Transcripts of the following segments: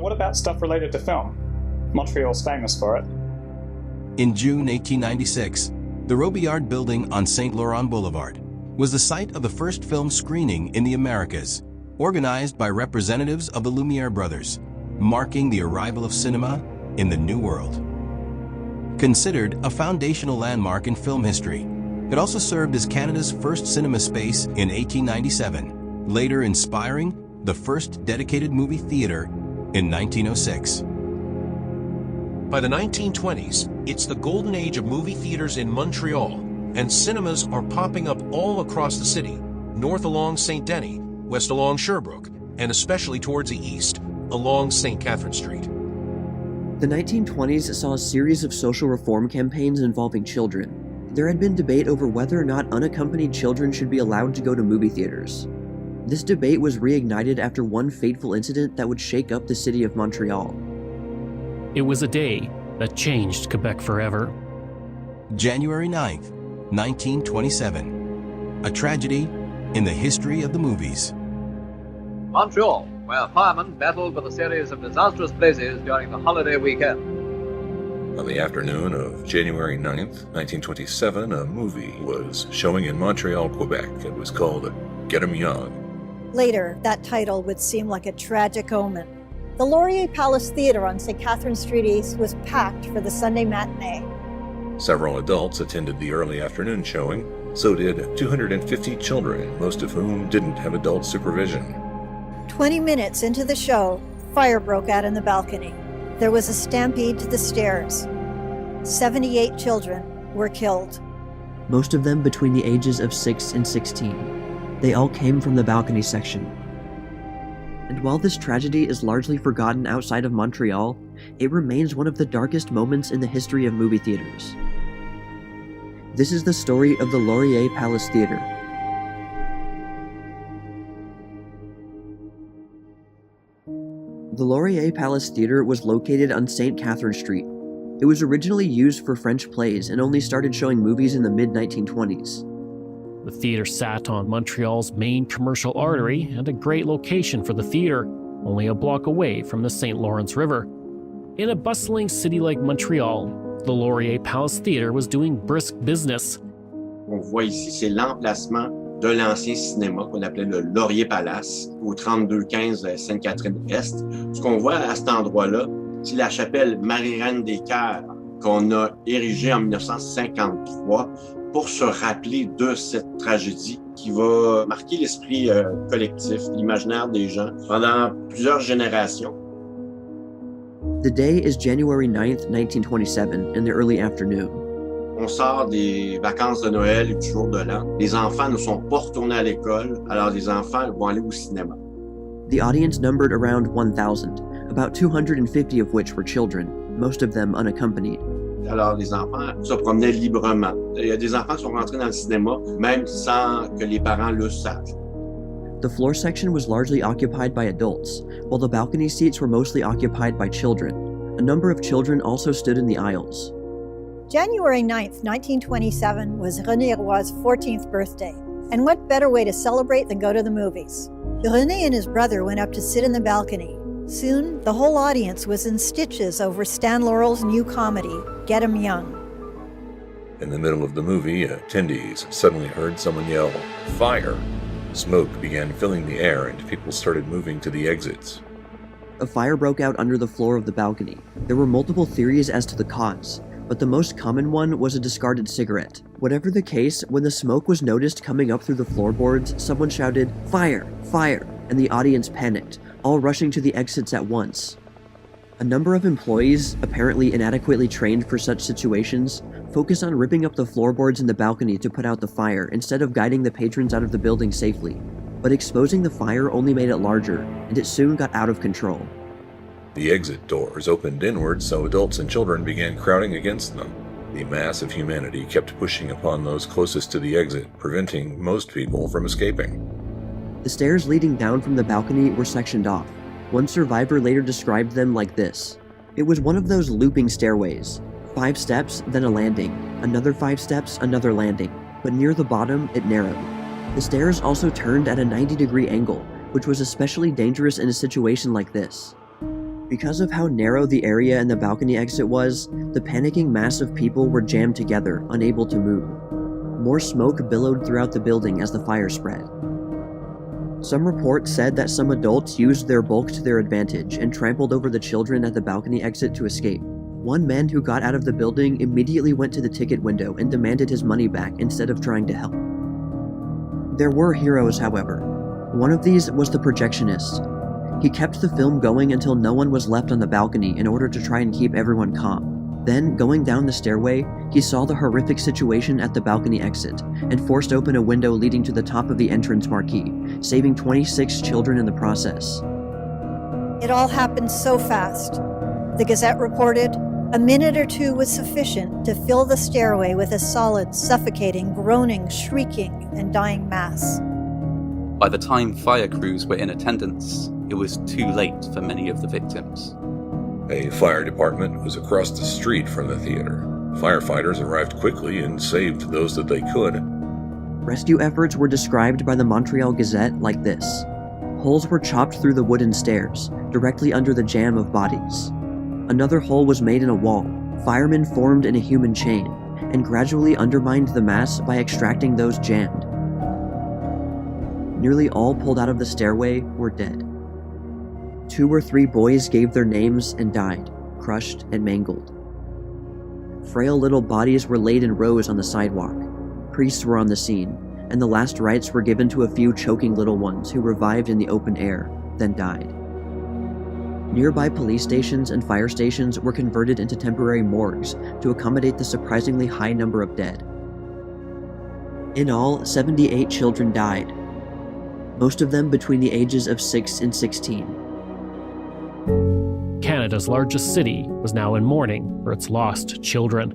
What about stuff related to film? Montreal's famous for it. In June 1896, the Robillard Building on Saint Laurent Boulevard was the site of the first film screening in the Americas, organized by representatives of the Lumiere brothers, marking the arrival of cinema in the New World. Considered a foundational landmark in film history, it also served as Canada's first cinema space in 1897, later inspiring the first dedicated movie theater in 1906. By the 1920s, it's the golden age of movie theaters in Montreal, and cinemas are popping up all across the city, north along St. Denis, west along Sherbrooke, and especially towards the east, along Sainte-Catherine Street. The 1920s saw a series of social reform campaigns involving children. There had been debate over whether or not unaccompanied children should be allowed to go to movie theaters. This debate was reignited after one fateful incident that would shake up the city of Montreal. It was a day that changed Quebec forever. January 9th, 1927. A tragedy in the history of the movies. Montreal, where firemen battled with a series of disastrous blazes during the holiday weekend. On the afternoon of January 9th, 1927, a movie was showing in Montreal, Quebec. It was called Get 'Em Young. Later, that title would seem like a tragic omen. The Laurier Palace Theatre on Sainte-Catherine Street East was packed for the Sunday matinee. Several adults attended the early afternoon showing. So did 250 children, most of whom didn't have adult supervision. 20 minutes into the show, fire broke out in the balcony. There was a stampede to the stairs. 78 children were killed. Most of them between the ages of 6 and 16. They all came from the balcony section. And while this tragedy is largely forgotten outside of Montreal, it remains one of the darkest moments in the history of movie theaters. This is the story of the Laurier Palace Theatre. The Laurier Palace Theatre was located on Sainte-Catherine Street. It was originally used for French plays and only started showing movies in the mid-1920s. The theater sat on Montreal's main commercial artery and a great location for the theater, only a block away from the St. Lawrence River. In a bustling city like Montreal, the Laurier Palace Theatre was doing brisk business. On voit ici, c'est l'emplacement de l'ancien cinéma qu'on appelait le Laurier Palace, au 3215 Sainte-Catherine-Est. Ce qu'on voit à cet endroit-là, c'est la chapelle Marie-Reine des Cœurs qu'on a érigée en 1953 pour se rappeler de cette tragédie qui va marquer l'esprit collectif, l'imaginaire des gens pendant plusieurs générations. The day is January 9th, 1927, in the early afternoon. On sort des vacances de Noël et du jour de l'an. Les enfants ne sont pas retournés à l'école, alors les enfants vont aller au cinéma. The audience numbered around 1,000, about 250 of which were children, most of them unaccompanied. Alors les enfants se promenaient librement. Il y a des enfants qui sont rentrés dans le cinéma, même sans que les parents le sachent. The floor section was largely occupied by adults, while the balcony seats were mostly occupied by children. A number of children also stood in the aisles. January 9th, 1927 was René Roy's 14th birthday, and what better way to celebrate than go to the movies? René and his brother went up to sit in the balcony. Soon, the whole audience was in stitches over Stan Laurel's new comedy, Get 'Em Young. In the middle of the movie, attendees suddenly heard someone yell, "Fire!" Smoke began filling the air and people started moving to the exits. A fire broke out under the floor of the balcony. There were multiple theories as to the cause, but the most common one was a discarded cigarette. Whatever the case, when the smoke was noticed coming up through the floorboards, someone shouted, "Fire! Fire!" and the audience panicked, all rushing to the exits at once. A number of employees, apparently inadequately trained for such situations, focused on ripping up the floorboards in the balcony to put out the fire instead of guiding the patrons out of the building safely. But exposing the fire only made it larger, and it soon got out of control. The exit doors opened inward, so adults and children began crowding against them. The mass of humanity kept pushing upon those closest to the exit, preventing most people from escaping. The stairs leading down from the balcony were sectioned off. One survivor later described them like this. It was one of those looping stairways. 5 steps, then a landing. Another 5 steps, another landing. But near the bottom, it narrowed. The stairs also turned at a 90-degree angle, which was especially dangerous in a situation like this. Because of how narrow the area and the balcony exit was, the panicking mass of people were jammed together, unable to move. More smoke billowed throughout the building as the fire spread. Some reports said that some adults used their bulk to their advantage and trampled over the children at the balcony exit to escape. One man who got out of the building immediately went to the ticket window and demanded his money back instead of trying to help. There were heroes, however. One of these was the projectionist. He kept the film going until no one was left on the balcony in order to try and keep everyone calm. Then, going down the stairway, he saw the horrific situation at the balcony exit and forced open a window leading to the top of the entrance marquee, saving 26 children in the process. It all happened so fast. The Gazette reported, a minute or two was sufficient to fill the stairway with a solid, suffocating, groaning, shrieking, and dying mass. By the time fire crews were in attendance, it was too late for many of the victims. A fire department was across the street from the theater. Firefighters arrived quickly and saved those that they could. Rescue efforts were described by the Montreal Gazette like this. Holes were chopped through the wooden stairs, directly under the jam of bodies. Another hole was made in a wall. Firemen formed in a human chain, and gradually undermined the mass by extracting those jammed. Nearly all pulled out of the stairway were dead. 2 or 3 boys gave their names and died, crushed and mangled. Frail little bodies were laid in rows on the sidewalk. Priests were on the scene, and the last rites were given to a few choking little ones who revived in the open air, then died. Nearby police stations and fire stations were converted into temporary morgues to accommodate the surprisingly high number of dead. In all, 78 children died, most of them between the ages of 6 and 16. Canada's largest city was now in mourning for its lost children.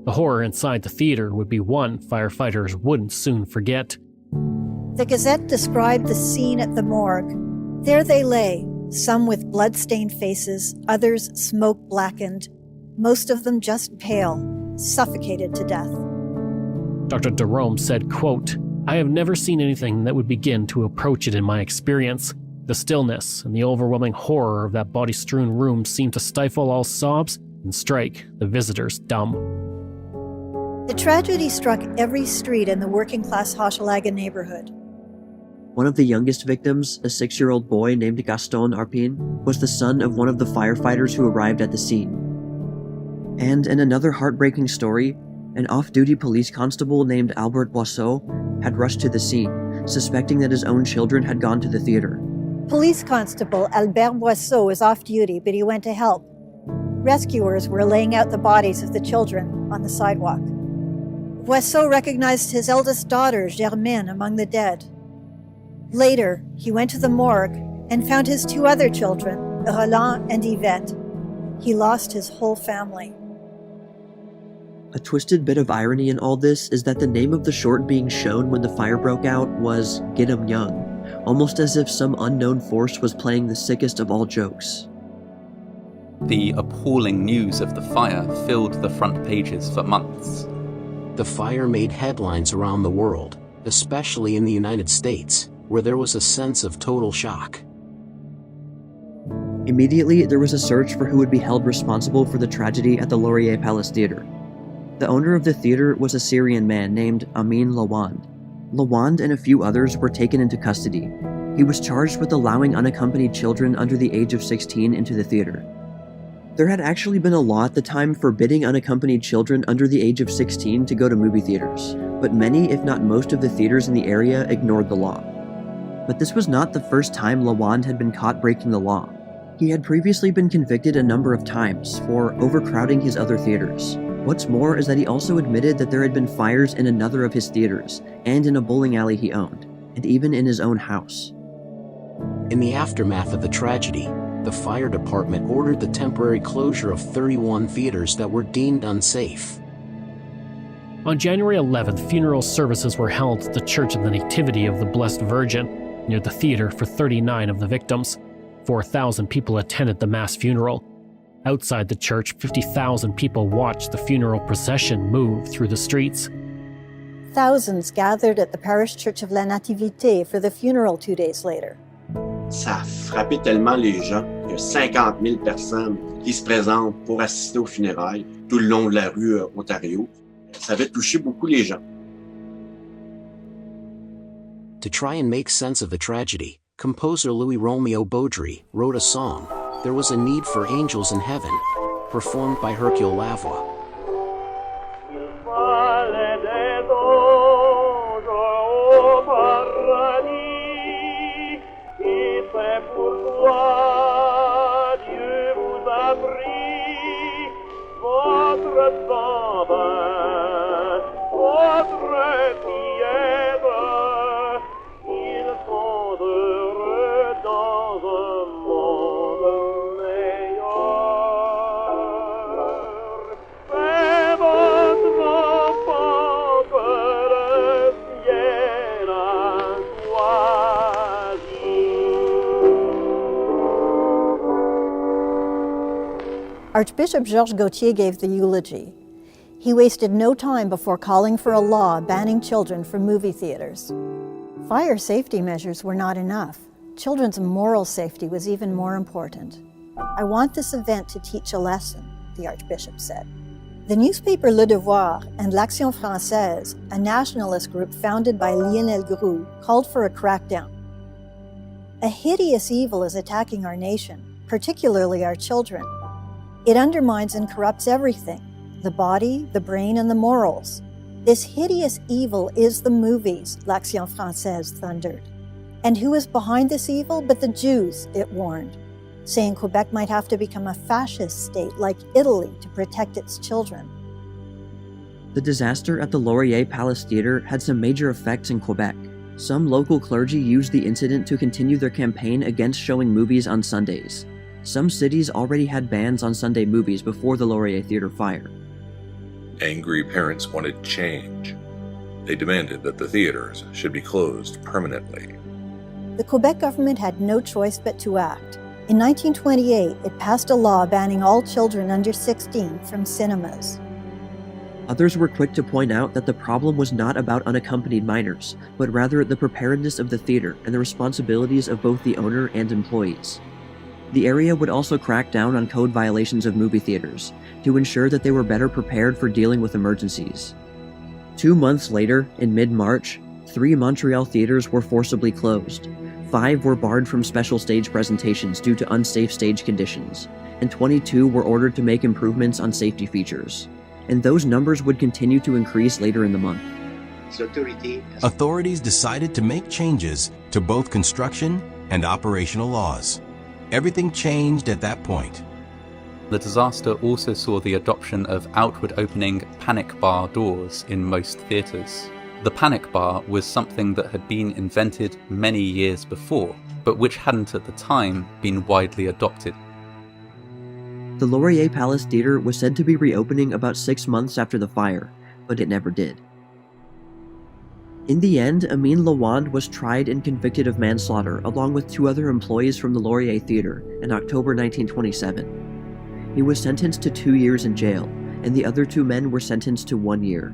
The horror inside the theater would be one firefighters wouldn't soon forget. The Gazette described the scene at the morgue. There they lay, some with blood-stained faces, others smoke-blackened, most of them just pale, suffocated to death. Dr. Derome said, quote, "I have never seen anything that would begin to approach it in my experience. The stillness and the overwhelming horror of that body-strewn room seemed to stifle all sobs and strike the visitors dumb." The tragedy struck every street in the working-class Hochelaga neighborhood. One of the youngest victims, a 6-year-old boy named Gaston Arpin, was the son of one of the firefighters who arrived at the scene. And in another heartbreaking story, an off-duty police constable named Albert Boisseau had rushed to the scene, suspecting that his own children had gone to the theater. Police Constable Albert Boisseau was off duty, but he went to help. Rescuers were laying out the bodies of the children on the sidewalk. Boisseau recognized his eldest daughter, Germaine, among the dead. Later, he went to the morgue and found his 2 other children, Roland and Yvette. He lost his whole family. A twisted bit of irony in all this is that the name of the short being shown when the fire broke out was Get 'em Young, almost as if some unknown force was playing the sickest of all jokes. The appalling news of the fire filled the front pages for months. The fire made headlines around the world, especially in the United States, where there was a sense of total shock. Immediately, there was a search for who would be held responsible for the tragedy at the Laurier Palace Theater. The owner of the theater was a Syrian man named Amin Lawand. Lawand and a few others were taken into custody. He was charged with allowing unaccompanied children under the age of 16 into the theater. There had actually been a law at the time forbidding unaccompanied children under the age of 16 to go to movie theaters, but many, if not most, of the theaters in the area ignored the law. But this was not the first time Lawand had been caught breaking the law. He had previously been convicted a number of times for overcrowding his other theaters. What's more is that he also admitted that there had been fires in another of his theaters, and in a bowling alley he owned, and even in his own house. In the aftermath of the tragedy, the fire department ordered the temporary closure of 31 theaters that were deemed unsafe. On January 11th, funeral services were held at the Church of the Nativity of the Blessed Virgin, near the theater for 39 of the victims. 4,000 people attended the mass funeral. Outside the church, 50,000 people watched the funeral procession move through the streets. Thousands gathered at the parish church of La Nativité for the funeral 2 days later. Ça a frappé tellement les gens qu'il y a 50 000 personnes qui se présentent pour assister aux funérailles tout le long de la rue Ontario. Ça avait touché beaucoup les gens. To try and make sense of the tragedy, composer Louis Romeo Baudry wrote a song, There Was a Need for Angels in Heaven, performed by Hercule Lavoie. Archbishop Georges Gauthier gave the eulogy. He wasted no time before calling for a law banning children from movie theaters. Fire safety measures were not enough. Children's moral safety was even more important. I want this event to teach a lesson, the Archbishop said. The newspaper Le Devoir and l'Action Française, a nationalist group founded by Lionel Groulx, called for a crackdown. A hideous evil is attacking our nation, particularly our children. It undermines and corrupts everything, the body, the brain, and the morals. This hideous evil is the movies, l'Action Française thundered. And who is behind this evil but the Jews, it warned, saying Quebec might have to become a fascist state like Italy to protect its children. The disaster at the Laurier Palace Theatre had some major effects in Quebec. Some local clergy used the incident to continue their campaign against showing movies on Sundays. Some cities already had bans on Sunday movies before the Laurier Theatre fire. Angry parents wanted change. They demanded that the theaters should be closed permanently. The Quebec government had no choice but to act. In 1928, it passed a law banning all children under 16 from cinemas. Others were quick to point out that the problem was not about unaccompanied minors, but rather the preparedness of the theater and the responsibilities of both the owner and employees. The area would also crack down on code violations of movie theaters to ensure that they were better prepared for dealing with emergencies. 2 months later, in mid-March, 3 Montreal theaters were forcibly closed. 5 were barred from special stage presentations due to unsafe stage conditions, and 22 were ordered to make improvements on safety features. And those numbers would continue to increase later in the month. Authorities decided to make changes to both construction and operational laws. Everything changed at that point. The disaster also saw the adoption of outward opening panic bar doors in most theatres. The panic bar was something that had been invented many years before, but which hadn't at the time been widely adopted. The Laurier Palace Theatre was said to be reopening about 6 months after the fire, but it never did. In the end, Amin Lawand was tried and convicted of manslaughter along with 2 other employees from the Laurier Theatre in October 1927. He was sentenced to 2 years in jail, and the other 2 men were sentenced to 1 year.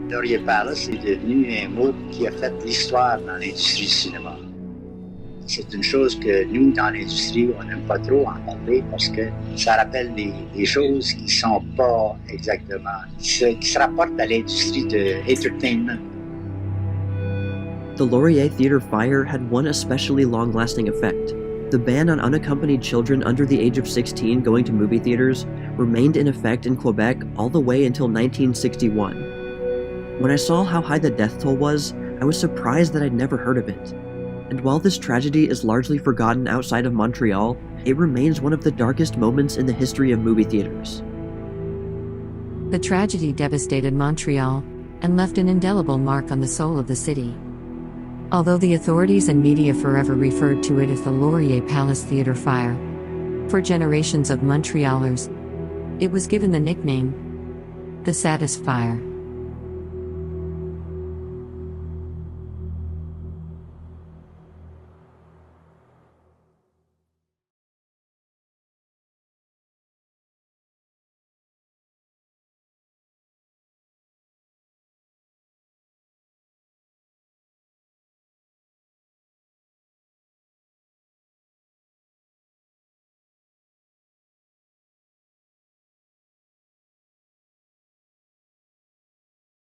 Laurier Palace est devenu un mot qui a fait l'histoire dans l'industrie du cinéma. C'est une chose que nous, dans l'industrie, on n'aime pas trop en parler parce que ça rappelle des choses qui ne sont pas exactement, qui se rapportent à l'industrie de entertainment. The Laurier Theatre fire had one especially long-lasting effect. The ban on unaccompanied children under the age of 16 going to movie theaters remained in effect in Quebec all the way until 1961. When I saw how high the death toll was, I was surprised that I'd never heard of it. And while this tragedy is largely forgotten outside of Montreal, it remains one of the darkest moments in the history of movie theaters. The tragedy devastated Montreal and left an indelible mark on the soul of the city. Although the authorities and media forever referred to it as the Laurier Palace Theatre fire, for generations of Montrealers, it was given the nickname, the saddest fire.